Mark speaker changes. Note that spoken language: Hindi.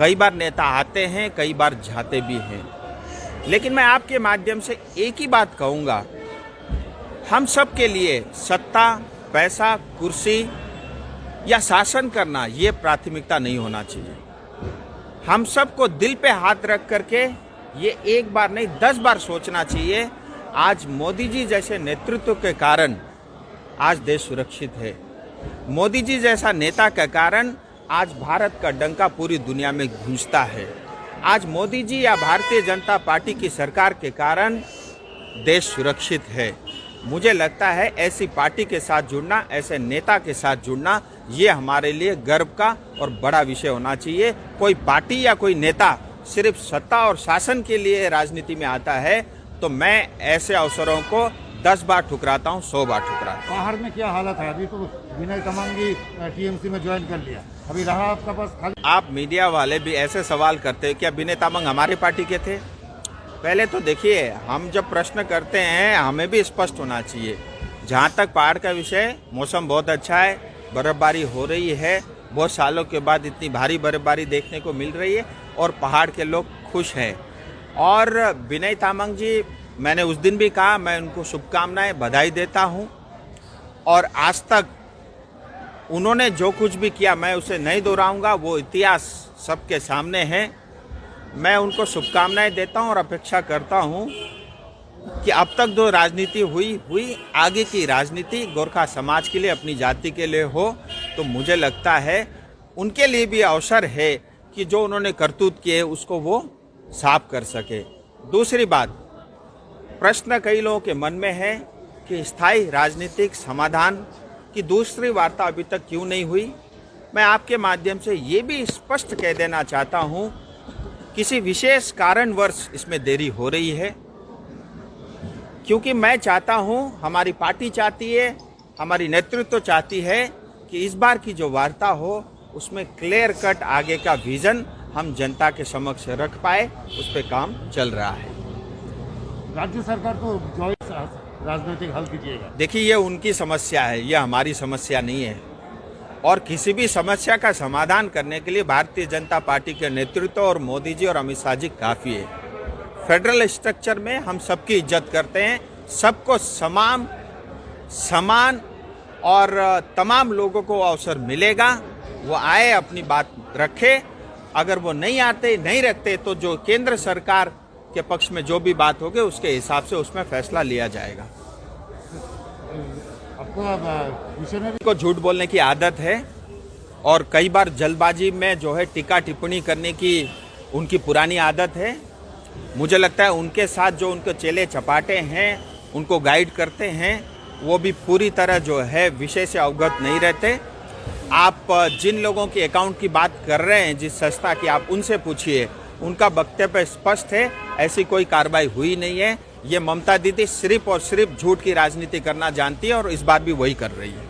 Speaker 1: कई बार नेता आते हैं, कई बार जाते भी हैं, लेकिन मैं आपके माध्यम से एक ही बात कहूँगा, हम सब के लिए सत्ता, पैसा, कुर्सी या शासन करना ये प्राथमिकता नहीं होना चाहिए। हम सबको दिल पे हाथ रख करके ये एक बार नहीं 10 बार सोचना चाहिए। आज मोदी जी जैसे नेतृत्व के कारण आज देश सुरक्षित है। मोदी जी जैसा नेता के कारण आज भारत का डंका पूरी दुनिया में गूंजता है। आज मोदी जी या भारतीय जनता पार्टी की सरकार के कारण देश सुरक्षित है। मुझे लगता है ऐसी पार्टी के साथ जुड़ना, ऐसे नेता के साथ जुड़ना, ये हमारे लिए गर्व का और बड़ा विषय होना चाहिए। कोई पार्टी या कोई नेता सिर्फ सत्ता और शासन के लिए राजनीति में आता है तो मैं ऐसे अवसरों को 10 बार ठुकराता हूँ, 100 बार ठुकराता हूँ।
Speaker 2: बाहर में क्या हालत है? अभी तो विनय तमंगी टीएमसी में ज्वाइन कर लिया, अभी रहा आपका पास खाली।
Speaker 1: आप मीडिया वाले भी ऐसे सवाल करते हैं, क्या विनय तामांग हमारे पार्टी के थे? पहले तो देखिए, हम जब प्रश्न करते हैं हमें भी स्पष्ट होना चाहिए। जहाँ तक पहाड़ का विषय, मौसम बहुत अच्छा है, बर्फबारी हो रही है, बहुत सालों के बाद इतनी भारी बर्फबारी देखने को मिल रही है और पहाड़ के लोग खुश हैं। और विनय तामांग जी, मैंने उस दिन भी कहा, मैं उनको शुभकामनाएं, बधाई देता हूं। और आज तक उन्होंने जो कुछ भी किया मैं उसे नहीं दोहराऊंगा, वो इतिहास सबके सामने है। मैं उनको शुभकामनाएं देता हूं और अपेक्षा करता हूं कि अब तक जो राजनीति हुई आगे की राजनीति गोरखा समाज के लिए, अपनी जाति के लिए हो, तो मुझे लगता है उनके लिए भी अवसर है कि जो उन्होंने करतूत किए उसको वो साफ कर सके। दूसरी बात, प्रश्न कई लोगों के मन में है कि स्थायी राजनीतिक समाधान की दूसरी वार्ता अभी तक क्यों नहीं हुई। मैं आपके माध्यम से ये भी स्पष्ट कह देना चाहता हूँ, किसी विशेष कारणवश इसमें देरी हो रही है, क्योंकि मैं चाहता हूँ, हमारी पार्टी चाहती है, हमारी नेतृत्व चाहती है कि इस बार की जो वार्ता हो उसमें क्लियर कट आगे का विजन हम जनता के समक्ष रख पाए, उस पर काम चल रहा है।
Speaker 2: राज्य सरकार को राजनीतिक हल कीजिएगा।
Speaker 1: देखिए, ये उनकी समस्या है, ये हमारी समस्या नहीं है। और किसी भी समस्या का समाधान करने के लिए भारतीय जनता पार्टी के नेतृत्व और मोदी जी और अमित शाह जी काफ़ी है। फेडरल स्ट्रक्चर में हम सबकी इज्जत करते हैं, सबको समान और तमाम लोगों को अवसर मिलेगा। वो आए, अपनी बात रखे, अगर वो नहीं आते, नहीं रखते, तो जो केंद्र सरकार के पक्ष में जो भी बात होगी उसके हिसाब से उसमें फैसला लिया जाएगा।
Speaker 2: आपको
Speaker 1: को झूठ बोलने की आदत है और कई बार जल्दबाजी में जो है टीका टिप्पणी करने की उनकी पुरानी आदत है। मुझे लगता है उनके साथ जो उनके चेले चपाटे हैं, उनको गाइड करते हैं, वो भी पूरी तरह जो है विषय से अवगत नहीं रहते। आप जिन लोगों के अकाउंट की बात कर रहे हैं, जिस संस्था की, आप उनसे पूछिए, उनका वक्तव्य स्पष्ट है, ऐसी कोई कार्रवाई हुई नहीं है। ये ममता दीदी सिर्फ और सिर्फ झूठ की राजनीति करना जानती है और इस बार भी वही कर रही है।